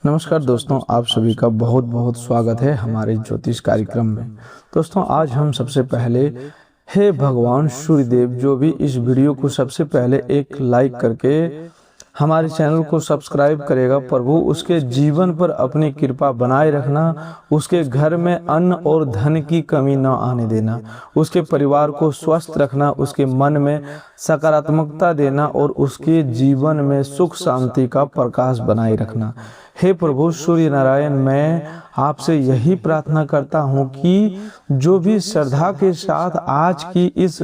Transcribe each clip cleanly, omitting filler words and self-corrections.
नमस्कार दोस्तों, आप सभी का बहुत बहुत स्वागत है हमारे ज्योतिष कार्यक्रम में। दोस्तों, आज हम सबसे पहले हे भगवान सूर्यदेव, जो भी इस वीडियो को सबसे पहले एक लाइक करके हमारे चैनल को सब्सक्राइब करेगा, प्रभु उसके जीवन पर अपनी कृपा बनाए रखना, उसके घर में अन्न और धन की कमी न आने देना, उसके परिवार को स्वस्थ रखना, उसके मन में सकारात्मकता देना और उसके जीवन में सुख शांति का प्रकाश बनाए रखना। हे प्रभु सूर्य नारायण, मैं आपसे यही प्रार्थना करता हूँ कि जो भी श्रद्धा के साथ आज की इस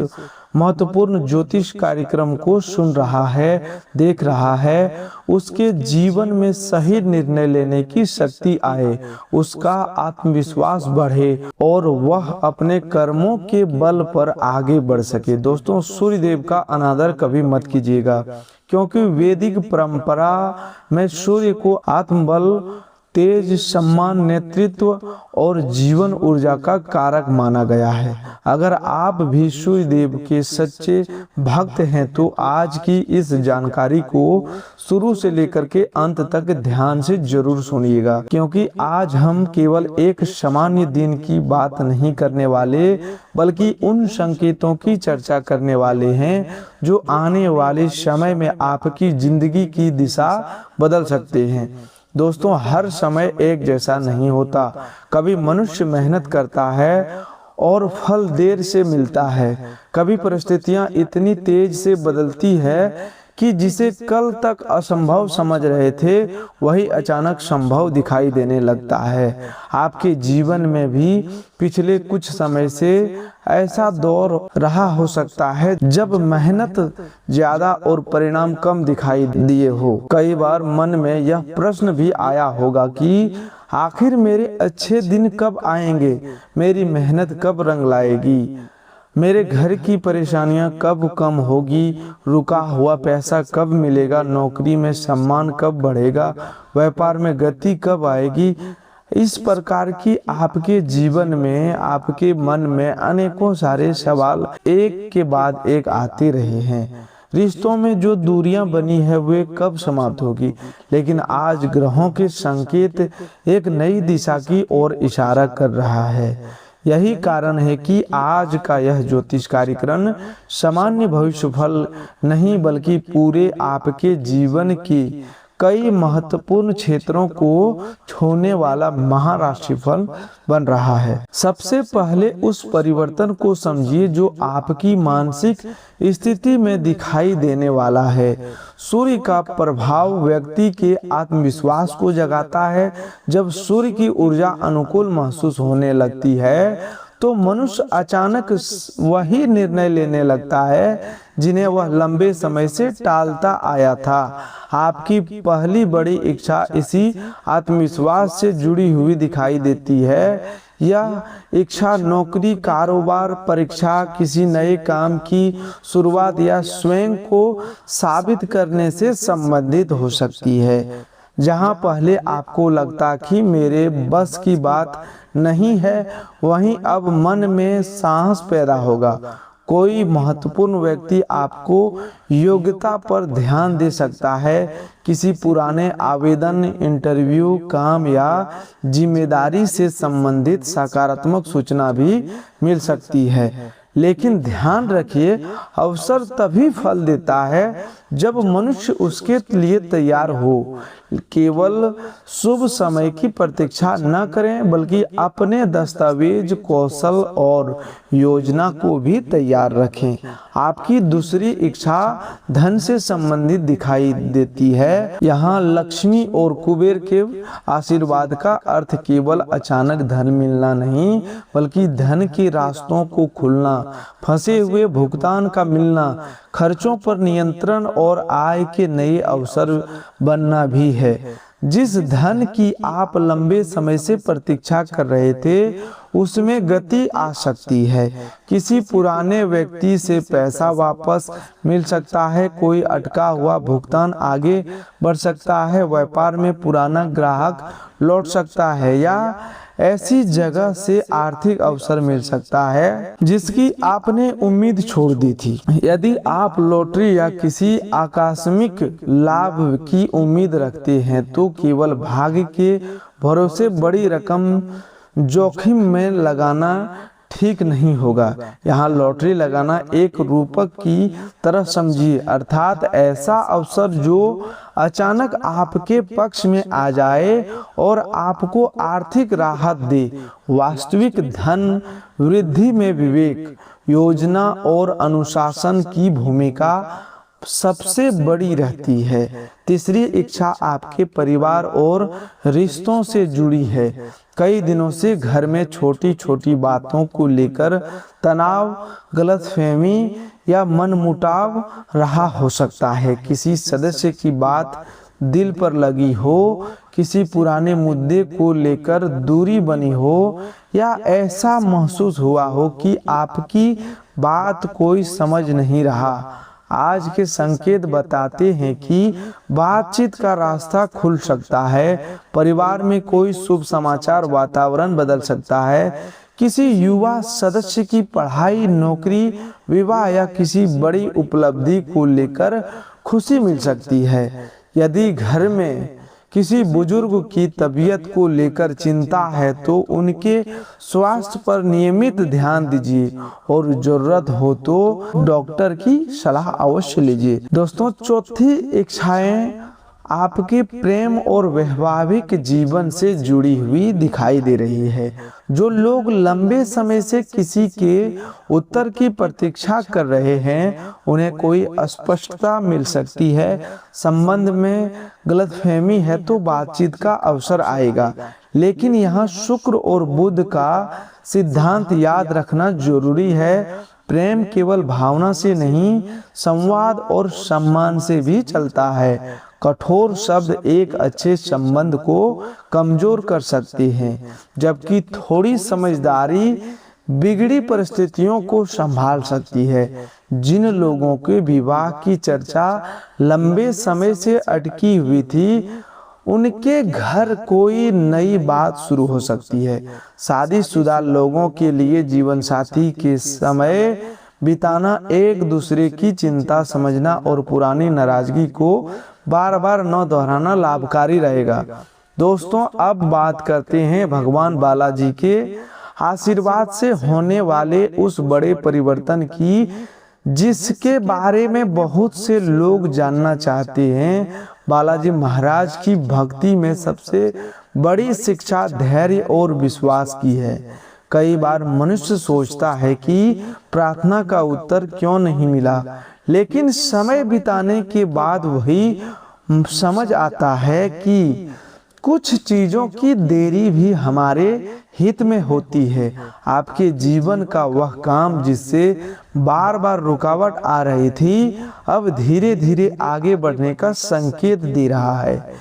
महत्वपूर्ण ज्योतिष कार्यक्रम को सुन रहा है, देख रहा है, उसके जीवन में सही निर्णय लेने की शक्ति आए, उसका आत्मविश्वास बढ़े और वह अपने कर्मों के बल पर आगे बढ़ सके। दोस्तों, सूर्यदेव का अनादर कभी मत कीजिएगा, क्योंकि वैदिक परंपरा में सूर्य को आत्मबल, तेज, सम्मान, नेतृत्व और जीवन ऊर्जा का कारक माना गया है। अगर आप भी सूर्यदेव के सच्चे भक्त हैं तो आज की इस जानकारी को शुरू से लेकर के अंत तक ध्यान से जरूर सुनिएगा, क्योंकि आज हम केवल एक सामान्य दिन की बात नहीं करने वाले, बल्कि उन संकेतों की चर्चा करने वाले हैं जो आने वाले समय में आपकी जिंदगी की दिशा बदल सकते हैं। दोस्तों, हर समय एक जैसा नहीं होता। कभी मनुष्य मेहनत करता है और फल देर से मिलता है, कभी परिस्थितियां इतनी तेज से बदलती है कि जिसे कल तक असंभव समझ रहे थे वही अचानक संभव दिखाई देने लगता है। आपके जीवन में भी पिछले कुछ समय से ऐसा दौर रहा हो सकता है जब मेहनत ज्यादा और परिणाम कम दिखाई दिए हो। कई बार मन में यह प्रश्न भी आया होगा कि आखिर मेरे अच्छे दिन कब आएंगे, मेरी मेहनत कब रंग लाएगी, मेरे घर की परेशानियां कब कम होगी, रुका हुआ पैसा कब मिलेगा, नौकरी में सम्मान कब बढ़ेगा, व्यापार में गति कब आएगी। इस प्रकार की आपके जीवन में, आपके मन में अनेकों सारे सवाल एक के बाद एक आते रहे हैं। रिश्तों में जो दूरियां बनी है वे कब समाप्त होगी, लेकिन आज ग्रहों के संकेत एक नई दिशा की ओर इशारा कर रहा है। यही कारण है कि आज का यह ज्योतिष कार्यक्रम सामान्य भविष्यफल नहीं, बल्कि पूरे आपके जीवन की कई महत्वपूर्ण क्षेत्रों को छूने वाला महाराशिफल बन रहा है। सबसे पहले उस परिवर्तन को समझिए जो आपकी मानसिक स्थिति में दिखाई देने वाला है। सूर्य का प्रभाव व्यक्ति के आत्मविश्वास को जगाता है। जब सूर्य की ऊर्जा अनुकूल महसूस होने लगती है तो मनुष्य अचानक वही निर्णय लेने लगता है जिन्हें वह लंबे समय से टालता आया था। आपकी पहली बड़ी इच्छा इसी आत्मविश्वास से जुड़ी हुई दिखाई देती है। यह इच्छा नौकरी, कारोबार, परीक्षा, किसी नए काम की शुरुआत या स्वयं को साबित करने से संबंधित हो सकती है। जहां पहले आपको लगता कि मेरे बस की बात नहीं है, वहीं अब मन में साहस पैदा होगा। कोई महत्वपूर्ण व्यक्ति आपको योग्यता पर ध्यान दे सकता है। किसी पुराने आवेदन, इंटरव्यू, काम या जिम्मेदारी से संबंधित सकारात्मक सूचना भी मिल सकती है। लेकिन ध्यान रखिए, अवसर तभी फल देता है जब मनुष्य उसके लिए तैयार हो। केवल शुभ समय की प्रतीक्षा न करें, बल्कि अपने दस्तावेज, कौशल और योजना को भी तैयार रखें। आपकी दूसरी इच्छा धन से संबंधित दिखाई देती है। यहाँ लक्ष्मी और कुबेर के आशीर्वाद का अर्थ केवल अचानक धन मिलना नहीं, बल्कि धन के रास्तों को खुलना, फंसे हुए भुगतान का मिलना, खर्चों पर नियंत्रण और आय के नए अवसर बनना भी है। जिस धन की आप लंबे समय से प्रतीक्षा कर रहे थे उसमें गति आ सकती है। किसी पुराने व्यक्ति से पैसा वापस मिल सकता है, कोई अटका हुआ भुगतान आगे बढ़ सकता है, व्यापार में पुराना ग्राहक लौट सकता है या ऐसी जगह से आर्थिक अवसर मिल सकता है जिसकी आपने उम्मीद छोड़ दी थी। यदि आप लॉटरी या किसी आकस्मिक लाभ की उम्मीद रखते हैं तो केवल भाग्य के भरोसे बड़ी रकम जोखिम में लगाना ठीक नहीं होगा। यहाँ लॉटरी लगाना एक रूपक की तरह समझिए, अर्थात ऐसा अवसर जो अचानक आपके पक्ष में आ जाए और आपको आर्थिक राहत दे। वास्तविक धन वृद्धि में विवेक, योजना और अनुशासन की भूमिका सबसे बड़ी रहती है। तीसरी इच्छा आपके परिवार और रिश्तों से जुड़ी है। कई दिनों से घर में छोटी छोटी बातों को लेकर तनाव, गलतफहमी या मनमुटाव रहा हो सकता है। किसी सदस्य की बात दिल पर लगी हो, किसी पुराने मुद्दे को लेकर दूरी बनी हो या ऐसा महसूस हुआ हो कि आपकी बात कोई समझ नहीं रहा। आज के संकेत बताते हैं कि बातचीत का रास्ता खुल सकता है। परिवार में कोई शुभ समाचार, वातावरण बदल सकता है। किसी युवा सदस्य की पढ़ाई, नौकरी, विवाह या किसी बड़ी उपलब्धि को लेकर खुशी मिल सकती है। यदि घर में किसी बुजुर्ग की तबीयत को लेकर चिंता है तो उनके स्वास्थ्य पर नियमित ध्यान दीजिए और जरूरत हो तो डॉक्टर की सलाह अवश्य लीजिए। दोस्तों, चौथी इच्छाएं आपके प्रेम और वैवाहिक जीवन से जुड़ी हुई दिखाई दे रही है। जो लोग लंबे समय से किसी के उत्तर की प्रतीक्षा कर रहे हैं, उन्हें कोई अस्पष्टता मिल सकती है। संबंध में गलतफहमी है तो बातचीत का अवसर आएगा, लेकिन यहाँ शुक्र और बुध का सिद्धांत याद रखना जरूरी है। प्रेम केवल भावना से नहीं, संवाद और सम्मान से भी चलता है। कठोर शब्द एक अच्छे संबंध को कमजोर कर सकते हैं, जबकि थोड़ी समझदारी बिगड़ी परिस्थितियों को संभाल सकती है। जिन लोगों के विवाह की चर्चा लंबे समय से अटकी हुई थी, उनके घर कोई नई बात शुरू हो सकती है। शादीशुदा लोगों के लिए जीवन साथी के समय बिताना, एक दूसरे की चिंता समझना और पुरानी नाराजगी को बार बार न दोहराना लाभकारी रहेगा। दोस्तों, अब बात करते हैं भगवान बालाजी के आशीर्वाद से होने वाले उस बड़े परिवर्तन की जिसके बारे में बहुत से लोग जानना चाहते हैं। बालाजी महाराज की भक्ति में सबसे बड़ी शिक्षा धैर्य और विश्वास की है। कई बार मनुष्य सोचता है कि प्रार्थना का उत्तर क्यों नहीं मिला, लेकिन समय बिताने के बाद वही समझ आता है कि कुछ चीजों की देरी भी हमारे हित में होती है। आपके जीवन का वह काम जिससे बार बार रुकावट आ रही थी, अब धीरे धीरे आगे बढ़ने का संकेत दे रहा है।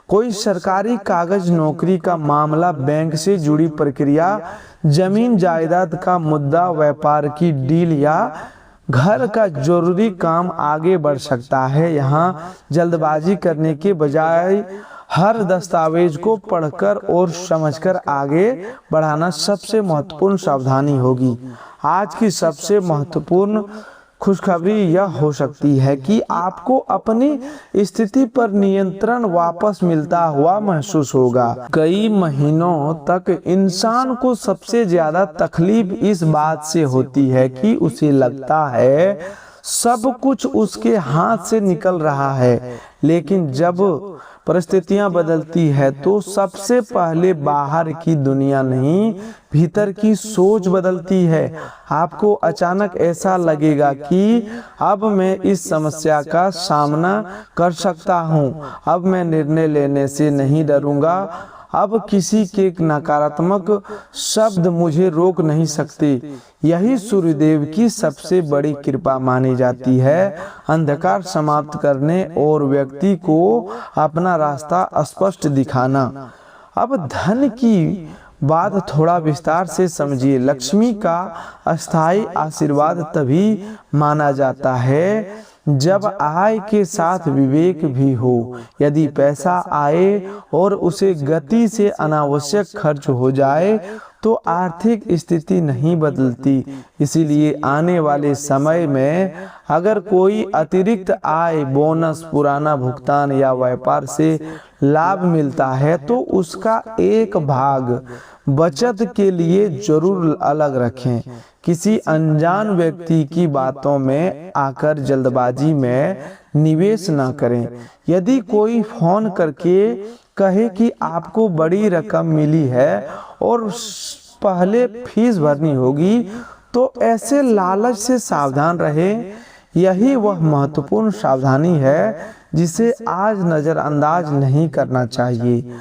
कोई सरकारी कागज, नौकरी का मामला, बैंक से जुड़ी प्रक्रिया, जमीन जायदाद का मुद्दा, व्यापार की डील या घर का जरूरी काम आगे बढ़ सकता है। यहाँ जल्दबाजी करने के बजाय हर दस्तावेज को पढ़कर और समझकर आगे बढ़ाना सबसे महत्वपूर्ण सावधानी होगी। आज की सबसे महत्वपूर्ण खुशखबरी यह हो सकती है कि आपको अपनी स्थिति पर नियंत्रण वापस मिलता हुआ महसूस होगा। कई महीनों तक इंसान को सबसे ज्यादा तकलीफ इस बात से होती है कि उसे लगता है सब कुछ उसके हाथ से निकल रहा है, लेकिन जब परिस्थितियां बदलती है तो सबसे पहले बाहर की दुनिया नहीं, भीतर की सोच बदलती है। आपको अचानक ऐसा लगेगा कि अब मैं इस समस्या का सामना कर सकता हूँ, अब मैं निर्णय लेने से नहीं डरूंगा, अब किसी के नकारात्मक शब्द मुझे रोक नहीं सकते। यही सूर्यदेव की सबसे बड़ी कृपा मानी जाती है, अंधकार समाप्त करने और व्यक्ति को अपना रास्ता स्पष्ट दिखाना। अब धन की बात थोड़ा विस्तार से समझिए। लक्ष्मी का अस्थायी आशीर्वाद तभी माना जाता है जब आय के साथ विवेक भी हो। यदि पैसा आए और उसे गति से अनावश्यक खर्च हो जाए तो आर्थिक स्थिति नहीं बदलती। इसीलिए आने वाले समय में अगर कोई अतिरिक्त आय, बोनस, पुराना भुगतान या व्यापार से लाभ मिलता है तो उसका एक भाग बचत के लिए जरूर अलग रखें। किसी अनजान व्यक्ति की बातों में आकर जल्दबाजी में निवेश न करें। यदि कोई फोन करके कहे कि आपको बड़ी रकम मिली है और पहले फीस भरनी होगी तो ऐसे लालच से सावधान रहें। यही वह महत्वपूर्ण सावधानी है जिसे आज नजरअंदाज नहीं करना चाहिए।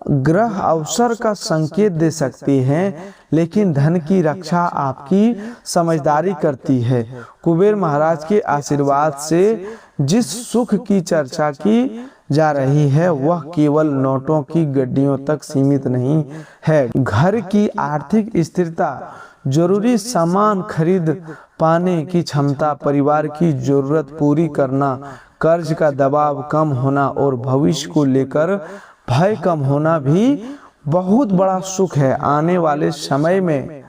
ग्रह अवसर का संकेत दे सकते हैं लेकिन धन की रक्षा आपकी समझदारी करती है। कुबेर महाराज के आशीर्वाद से जिस सुख की चर्चा की जा रही है वह केवल नोटों की गड्डियों तक सीमित नहीं है। घर की आर्थिक स्थिरता, जरूरी सामान खरीद पाने की क्षमता, परिवार की जरूरत पूरी करना, कर्ज का दबाव कम होना और भविष्य को लेकर भय कम होना भी बहुत बड़ा सुख है। आने वाले समय में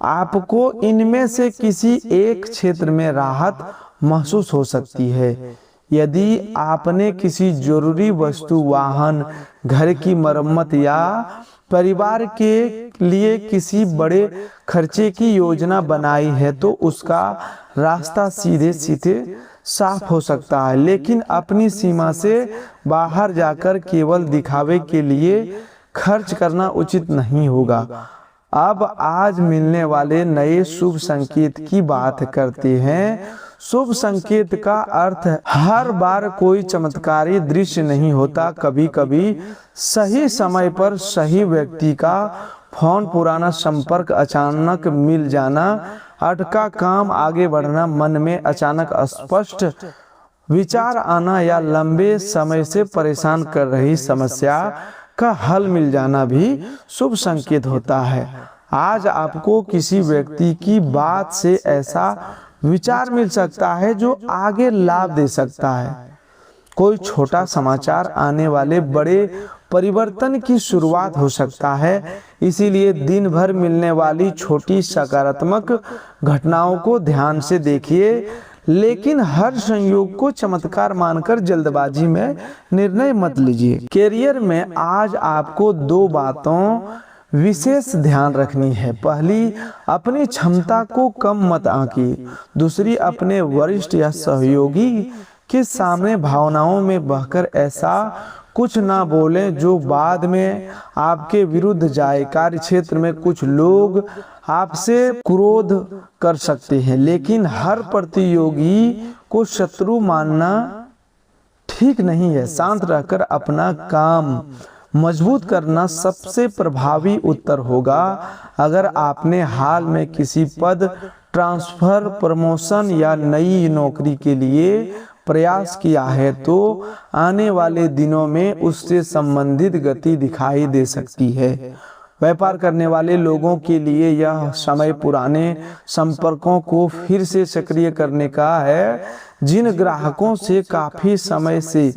आपको इनमें से किसी एक क्षेत्र में राहत महसूस हो सकती है। यदि आपने किसी जरूरी वस्तु, वाहन, घर की मरम्मत या परिवार के लिए किसी बड़े खर्चे की योजना बनाई है तो उसका रास्ता सीधे सीधे साफ हो सकता है, लेकिन अपनी सीमा से बाहर जाकर केवल दिखावे के लिए खर्च करना उचित नहीं होगा। अब आज मिलने वाले नए शुभ संकेत की बात करते हैं। शुभ संकेत का अर्थ हर बार कोई चमत्कारी दृश्य नहीं होता। कभी कभी सही समय पर सही व्यक्ति का फोन, पुराना संपर्क, अचानक मिल जाना, अटका काम आगे बढ़ना, मन में अचानक स्पष्ट विचार आना या लंबे समय से परेशान कर रही समस्या का हल मिल जाना भी शुभ संकेत होता है। आज आपको किसी व्यक्ति की बात से ऐसा विचार मिल सकता है जो आगे लाभ दे सकता है। कोई छोटा समाचार आने वाले बड़े परिवर्तन की शुरुआत हो सकता है। इसीलिए दिन भर मिलने वाली छोटी सकारात्मक घटनाओं को ध्यान से देखिए, लेकिन हर संयोग को चमत्कार मानकर जल्दबाजी में निर्णय मत लीजिए। करियर में आज आपको दो बातों विशेष ध्यान रखनी है। पहली, अपनी क्षमता को कम मत आंकिए। दूसरी, अपने वरिष्ठ या सहयोगी के सामने भावनाओं में बहकर ऐसा कुछ ना बोलें जो बाद में आपके विरुद्ध जाए। कार्य क्षेत्र में कुछ लोग आपसे क्रोध कर सकते हैं, लेकिन हर प्रतियोगी को शत्रु मानना ठीक नहीं है। शांत रहकर अपना काम मजबूत करना सबसे प्रभावी उत्तर होगा। अगर आपने हाल में किसी पद, ट्रांसफर, प्रमोशन या नई नौकरी के लिए प्रयास किया है तो आने वाले दिनों में उससे संबंधित गति दिखाई दे सकती है। व्यापार करने वाले लोगों के लिए यह समय पुराने संपर्कों को फिर से सक्रिय करने का है। जिन ग्राहकों से काफी समय से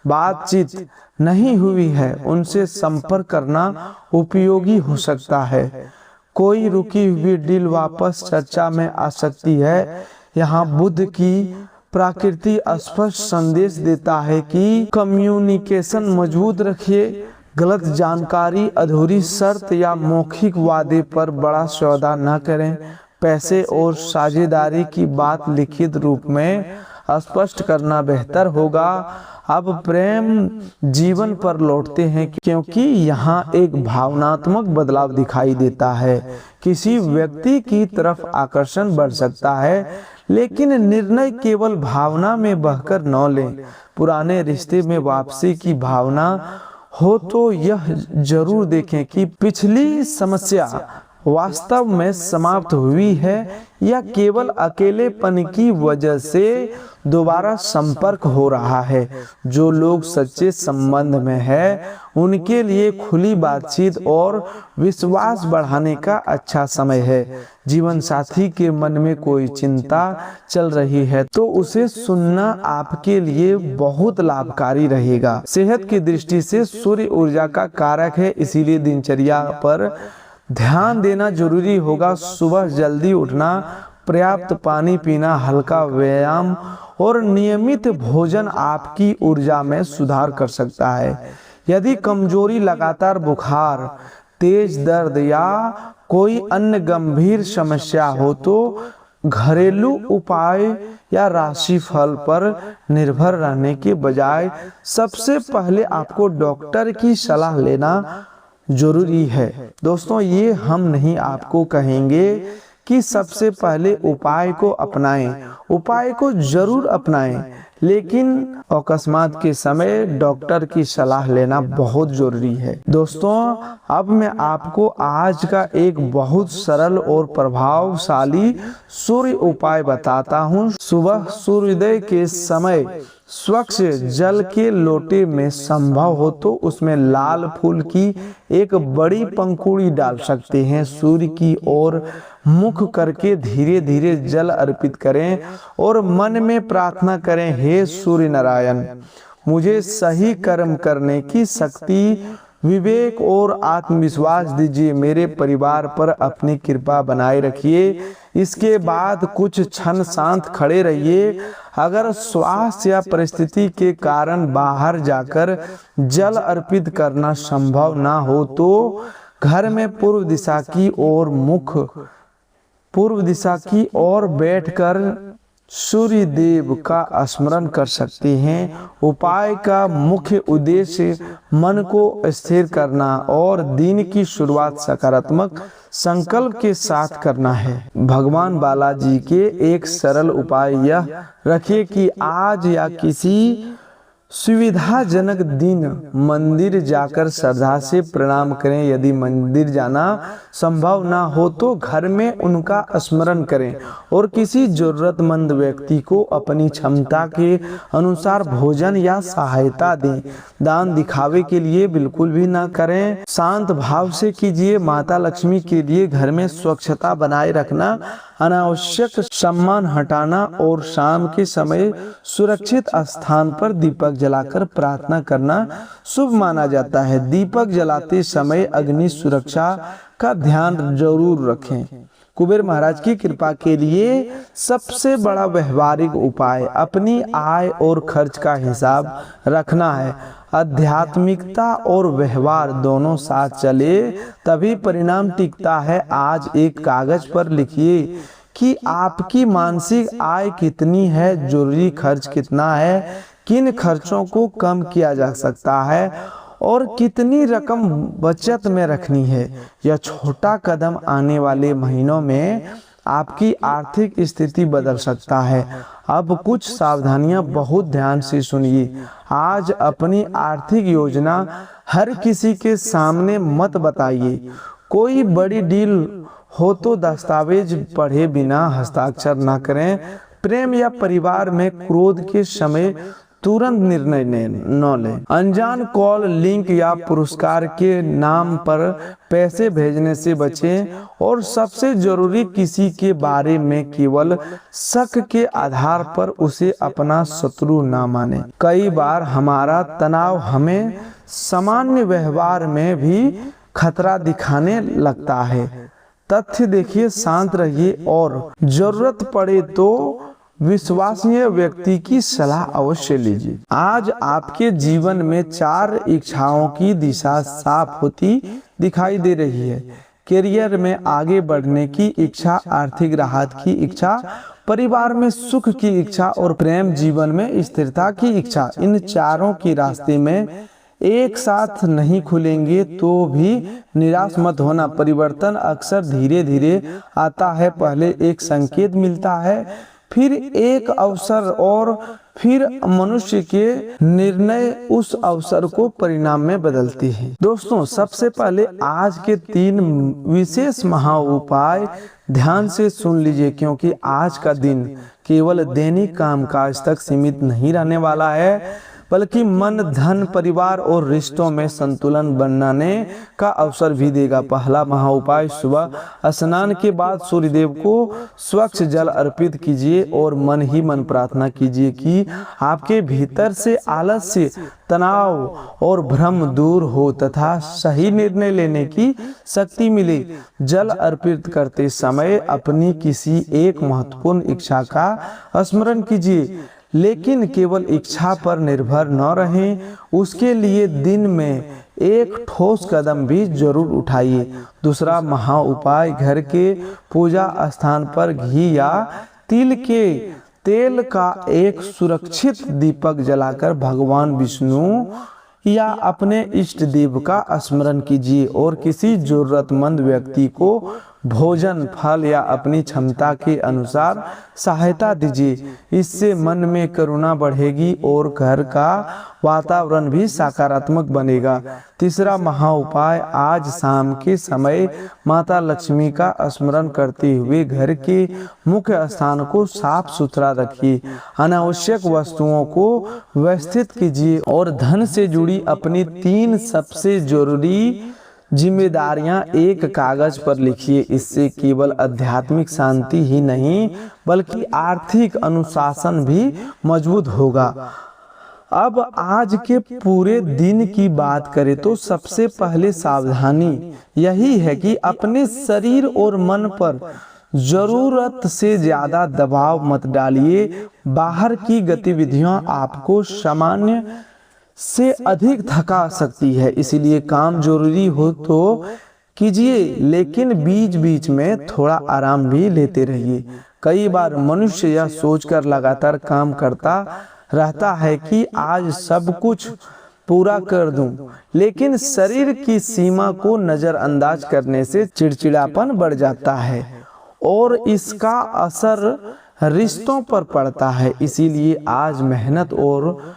बातचीत नहीं हुई है उनसे संपर्क करना उपयोगी हो सकता है। कोई रुकी हुई डील वापस चर्चा में आ सकती है। यहाँ बुध की प्रकृति स्पष्ट संदेश देता है कि कम्युनिकेशन मजबूत रखिए। गलत जानकारी, अधूरी शर्त या मौखिक वादे पर बड़ा सौदा न करें। पैसे और साझेदारी की बात लिखित रूप में स्पष्ट करना बेहतर होगा। अब प्रेम जीवन पर लौटते हैं, क्योंकि यहाँ एक भावनात्मक बदलाव दिखाई देता है। किसी व्यक्ति की तरफ आकर्षण बढ़ सकता है, लेकिन निर्णय केवल भावना में बहकर न लें। पुराने रिश्ते में वापसी की भावना हो तो यह जरूर देखें कि पिछली समस्या वास्तव में समाप्त हुई है या केवल अकेलेपन की वजह से दोबारा संपर्क हो रहा है। जो लोग सच्चे संबंध में हैं, उनके लिए खुली बातचीत और विश्वास बढ़ाने का अच्छा समय है। जीवन साथी के मन में कोई चिंता चल रही है तो उसे सुनना आपके लिए बहुत लाभकारी रहेगा। सेहत की दृष्टि से सूर्य ऊर्जा का कारक है, इसीलिए दिनचर्या पर ध्यान देना जरूरी होगा। सुबह जल्दी उठना, पर्याप्त पानी पीना, हल्का व्यायाम और नियमित भोजन आपकी ऊर्जा में सुधार कर सकता है। यदि कमजोरी, लगातार बुखार, तेज दर्द या कोई अन्य गंभीर समस्या हो तो घरेलू उपाय या राशिफल पर निर्भर रहने के बजाय सबसे पहले आपको डॉक्टर की सलाह लेना जरूरी है। दोस्तों, ये हम नहीं आपको कहेंगे कि सबसे पहले उपाय को अपनाएं। उपाय को जरूर अपनाएं, लेकिन अकस्मात के समय डॉक्टर की सलाह लेना बहुत जरूरी है। दोस्तों, अब मैं आपको आज का एक बहुत सरल और प्रभावशाली सूर्य उपाय बताता हूँ। सुबह सूर्योदय के समय स्वच्छ जल के लोटे में संभव हो तो उसमें लाल फूल की एक बड़ी पंखुड़ी डाल सकते हैं। सूर्य की ओर मुख करके धीरे धीरे जल अर्पित करें और मन में प्रार्थना करें, हे सूर्य नारायण, मुझे सही कर्म करने की शक्ति, विवेक और आत्मविश्वास दीजिए। मेरे परिवार पर अपनी कृपा बनाए रखिए। इसके बाद कुछ क्षण शांत खड़े रहिए। अगर स्वास्थ्य या परिस्थिति के कारण बाहर जाकर जल अर्पित करना संभव ना हो तो घर में पूर्व दिशा की ओर बैठकर सूर्य देव का स्मरण कर सकते हैं। उपाय का मुख्य उद्देश्य मन को स्थिर करना और दिन की शुरुआत सकारात्मक संकल्प के साथ करना है। भगवान बालाजी के एक सरल उपाय यह रखिए कि आज या किसी सुविधाजनक दिन मंदिर जाकर श्रद्धा से प्रणाम करें। यदि मंदिर जाना संभव ना हो तो घर में उनका स्मरण करें और किसी जरूरतमंद व्यक्ति को अपनी क्षमता के अनुसार भोजन या सहायता दें। दान दिखावे के लिए बिल्कुल भी ना करें, शांत भाव से कीजिए। माता लक्ष्मी के लिए घर में स्वच्छता बनाए रखना, अनावश्यक सामान हटाना और शाम के समय सुरक्षित स्थान पर दीपक जलाकर प्रार्थना करना शुभ माना जाता है। दीपक जलाते समय अग्नि सुरक्षा का ध्यान जरूर रखें। कुबेर महाराज की कृपा के लिए सबसे बड़ा व्यवहारिक उपाय अपनी आय और खर्च का हिसाब रखना है। आध्यात्मिकता और व्यवहार दोनों साथ चले तभी परिणाम टिकता है। आज एक कागज पर लिखिए कि आपकी मानसिक आय कितनी है, जरूरी खर्च कितना है, किन खर्चों को कम किया जा सकता है और कितनी रकम बचत में रखनी है। यह छोटा कदम आने वाले महीनों में आपकी आर्थिक स्थिति बदल सकता है। अब कुछ सावधानियां बहुत ध्यान से सुनिए। आज अपनी आर्थिक योजना हर किसी के सामने मत बताइए। कोई बड़ी डील हो तो दस्तावेज पढ़े बिना हस्ताक्षर न करें। प्रेम या परिवार में क्रोध के समय तुरंत निर्णय न लें। अनजान कॉल, लिंक या पुरस्कार के नाम पर पैसे भेजने से बचें और सबसे जरूरी, किसी के बारे में केवल शक के आधार पर उसे अपना शत्रु ना माने। कई बार हमारा तनाव हमें सामान्य व्यवहार में भी खतरा दिखाने लगता है। तथ्य देखिए, शांत रहिए और जरूरत पड़े तो विश्वसनीय व्यक्ति की सलाह अवश्य लीजिए। आज आपके जीवन में 4 इच्छाओं की दिशा साफ होती दिखाई दे रही है। करियर में आगे बढ़ने की इच्छा, आर्थिक राहत की इच्छा, परिवार में सुख की इच्छा और प्रेम जीवन में स्थिरता की इच्छा। इन चारों के रास्ते में एक साथ नहीं खुलेंगे तो भी निराश मत होना। परिवर्तन अक्सर धीरे धीरे आता है। पहले एक संकेत मिलता है, फिर एक अवसर और फिर मनुष्य के निर्णय उस अवसर को परिणाम में बदलती है। दोस्तों, सबसे पहले आज के 3 विशेष महा उपाय ध्यान से सुन लीजिए, क्योंकि आज का दिन केवल दैनिक कामकाज तक सीमित नहीं रहने वाला है, बल्कि मन, धन, परिवार और रिश्तों में संतुलन बनाने का अवसर भी देगा। पहला महा उपाय, सुबह स्नान के बाद सूर्यदेव को स्वच्छ जल अर्पित कीजिए और मन ही मन प्रार्थना कीजिए कि आपके भीतर से आलस्य, तनाव और भ्रम दूर हो तथा सही निर्णय लेने की शक्ति मिले। जल अर्पित करते समय अपनी किसी एक महत्वपूर्ण इच्छा का स्मरण कीजिए, लेकिन केवल इच्छा पर निर्भर न रहें, उसके लिए दिन में एक ठोस कदम भी जरूर उठाइए। दूसरा महा उपाय, घर के पूजा स्थान पर घी या तिल के तेल का एक सुरक्षित दीपक जलाकर भगवान विष्णु या अपने इष्ट देव का स्मरण कीजिए और किसी जरूरतमंद व्यक्ति को भोजन, फल या अपनी क्षमता के अनुसार सहायता दीजिए। इससे मन में करुणा बढ़ेगी और घर का वातावरण भी सकारात्मक बनेगा। तीसरा महा उपाय, आज शाम के समय माता लक्ष्मी का स्मरण करते हुए घर के मुख्य स्थान को साफ सुथरा रखिए। अनावश्यक वस्तुओं को व्यवस्थित कीजिए और धन से जुड़ी अपनी 3 सबसे जरूरी जिम्मेदारियां एक कागज पर लिखिए। इससे केवल आध्यात्मिक शांति ही नहीं बल्कि आर्थिक अनुशासन भी मजबूत होगा। अब आज के पूरे दिन की बात करें तो सबसे पहले सावधानी यही है कि अपने शरीर और मन पर जरूरत से ज्यादा दबाव मत डालिए। बाहर की गतिविधियां आपको सामान्य से अधिक थका सकती है, इसीलिए काम जरूरी हो तो कीजिए, लेकिन बीच बीच में थोड़ा आराम भी लेते रहिए। कई बार मनुष्य यह सोचकर लगातार काम करता रहता है कि आज सब कुछ पूरा कर दूं, लेकिन शरीर की सीमा को नजरअंदाज करने से चिड़चिड़ापन बढ़ जाता है और इसका असर रिश्तों पर पड़ता है। इसीलिए आज मेहनत और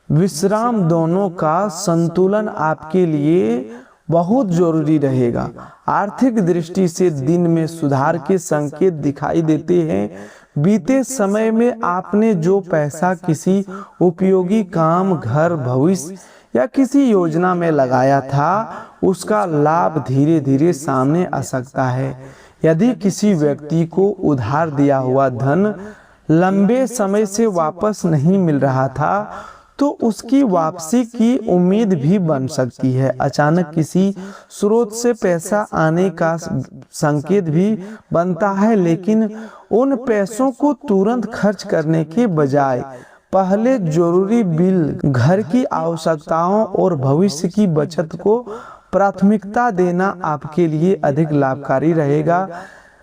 विश्राम दोनों का संतुलन आपके लिए बहुत जरूरी रहेगा। आर्थिक दृष्टि से दिन में सुधार के संकेत दिखाई देते हैं। बीते समय में आपने जो पैसा किसी उपयोगी काम, घर, भविष्य या किसी योजना में लगाया था, उसका लाभ धीरे धीरे सामने आ सकता है। यदि किसी व्यक्ति को उधार दिया हुआ धन लंबे समय से वापस नहीं मिल रहा था, तो उसकी वापसी की उम्मीद भी बन सकती है। अचानक किसी स्रोत से पैसा आने का संकेत भी बनता है, लेकिन उन पैसों को तुरंत खर्च करने के बजाय पहले जरूरी बिल, घर की आवश्यकताओं और भविष्य की बचत को प्राथमिकता देना आपके लिए अधिक लाभकारी रहेगा।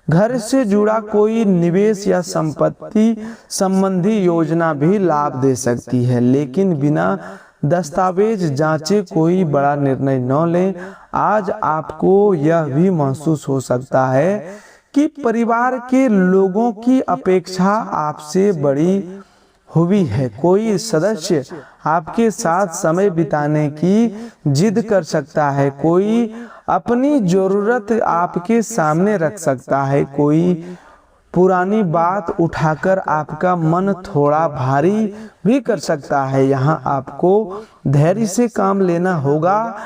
घर से जुड़ा कोई निवेश या संपत्ति संबंधी योजना भी लाभ दे सकती है, लेकिन बिना दस्तावेज जांचे कोई बड़ा निर्णय न लें। आज आपको यह भी महसूस हो सकता है कि परिवार के लोगों की अपेक्षा आपसे बड़ी हुई है। कोई सदस्य आपके साथ समय बिताने की जिद कर सकता है, कोई अपनी जरूरत आपके सामने रख सकता है, कोई पुरानी बात उठाकर आपका मन थोड़ा भारी भी कर सकता है। यहाँ आपको धैर्य से काम लेना होगा।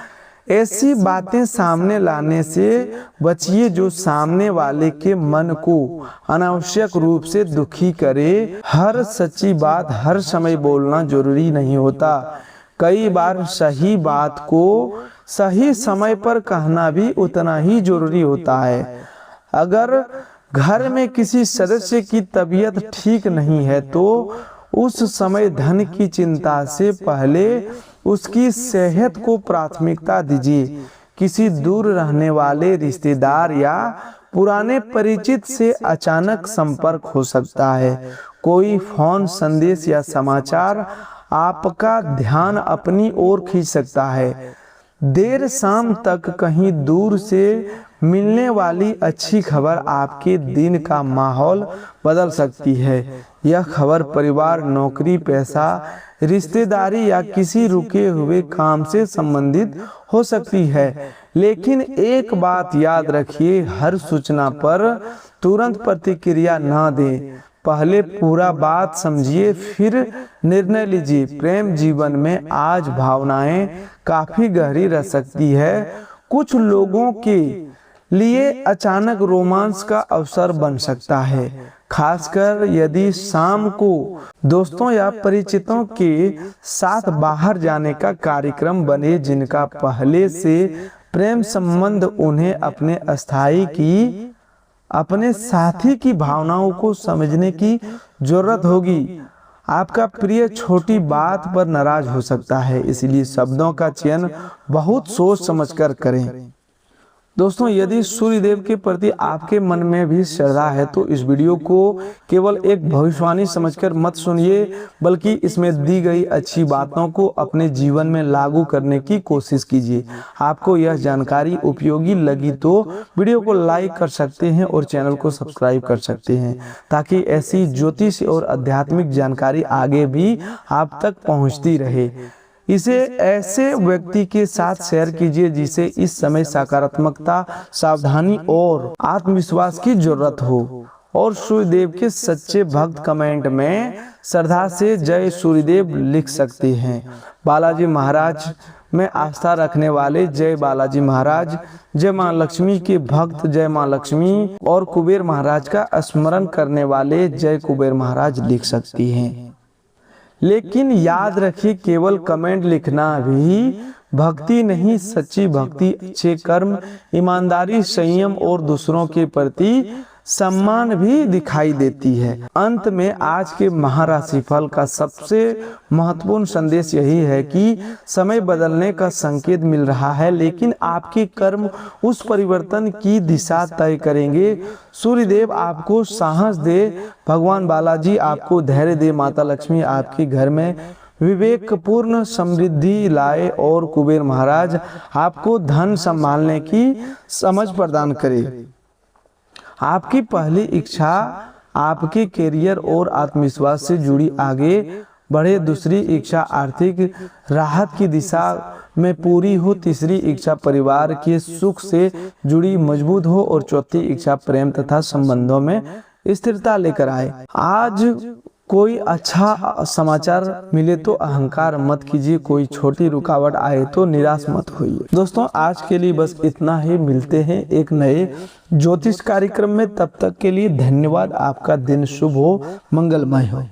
ऐसी बातें सामने लाने से बचिए जो सामने वाले के मन को अनावश्यक रूप से दुखी करे। हर सच्ची बात हर समय बोलना जरूरी नहीं होता। कई बार सही बात को सही समय पर कहना भी उतना ही जरूरी होता है। अगर घर में किसी सदस्य की तबीयत ठीक नहीं है तो उस समय धन की चिंता से पहले उसकी सेहत को प्राथमिकता दीजिए। किसी दूर रहने वाले रिश्तेदार या पुराने परिचित से अचानक संपर्क हो सकता है। कोई फोन, संदेश या समाचार आपका ध्यान अपनी ओर खींच सकता है। देर शाम तक कहीं दूर से मिलने वाली अच्छी खबर आपके दिन का माहौल बदल सकती है। यह खबर परिवार, नौकरी, पैसा, रिश्तेदारी या किसी रुके हुए काम से संबंधित हो सकती है। लेकिन एक बात याद रखिए, हर सूचना पर तुरंत प्रतिक्रिया न दें। पहले पूरा बात समझिए, फिर निर्णय लीजिए। प्रेम जीवन में आज भावनाएं काफी गहरी रह सकती है। कुछ लोगों के लिए अचानक रोमांस का अवसर बन सकता है, खासकर यदि शाम को दोस्तों या परिचितों के साथ बाहर जाने का कार्यक्रम बने। जिनका पहले से प्रेम संबंध, उन्हें अपने साथी की भावनाओं को समझने की जरूरत होगी। आपका प्रिय छोटी बात पर नाराज हो सकता है, इसलिए शब्दों का चयन बहुत सोच समझकर करें। दोस्तों, यदि सूर्यदेव के प्रति आपके मन में भी श्रद्धा है तो इस वीडियो को केवल एक भविष्यवाणी समझकर मत सुनिए, बल्कि इसमें दी गई अच्छी बातों को अपने जीवन में लागू करने की कोशिश कीजिए। आपको यह जानकारी उपयोगी लगी तो वीडियो को लाइक कर सकते हैं और चैनल को सब्सक्राइब कर सकते हैं, ताकि ऐसी ज्योतिष और आध्यात्मिक जानकारी आगे भी आप तक पहुँचती रहे। इसे ऐसे व्यक्ति के साथ शेयर कीजिए जिसे इस समय सकारात्मकता, सावधानी और आत्मविश्वास की जरूरत हो। और सूर्यदेव के सच्चे भक्त कमेंट में श्रद्धा से जय सूर्यदेव लिख सकते हैं। बालाजी महाराज में आस्था रखने वाले जय बालाजी महाराज, जय मां लक्ष्मी के भक्त जय मां लक्ष्मी, और कुबेर महाराज का स्मरण करने वाले जय कुबेर महाराज लिख सकती हैं। लेकिन याद रखिए, केवल कमेंट लिखना भी भक्ति नहीं, सच्ची भक्ति अच्छे कर्म, ईमानदारी, संयम और दूसरों के प्रति सम्मान भी दिखाई देती है। अंत में आज के महाराशि फल का सबसे महत्वपूर्ण संदेश यही है कि समय बदलने का संकेत मिल रहा है, लेकिन आपके कर्म उस परिवर्तन की दिशा तय करेंगे। सूर्यदेव आपको साहस दे, भगवान बालाजी आपको धैर्य दे, माता लक्ष्मी आपके घर में विवेकपूर्ण समृद्धि लाए और कुबेर महाराज आपको धन संभालने की समझ प्रदान करे। आपकी पहली इच्छा आपके करियर और आत्मविश्वास से जुड़ी आगे बढ़े, दूसरी इच्छा आर्थिक राहत की दिशा में पूरी हो, तीसरी इच्छा परिवार के सुख से जुड़ी मजबूत हो और चौथी इच्छा प्रेम तथा संबंधों में स्थिरता लेकर आए। आज कोई अच्छा समाचार मिले तो अहंकार मत कीजिए, कोई छोटी रुकावट आए तो निराश मत होइए। दोस्तों, आज के लिए बस इतना ही। मिलते हैं एक नए ज्योतिष कार्यक्रम में, तब तक के लिए धन्यवाद। आपका दिन शुभ हो, मंगलमय हो।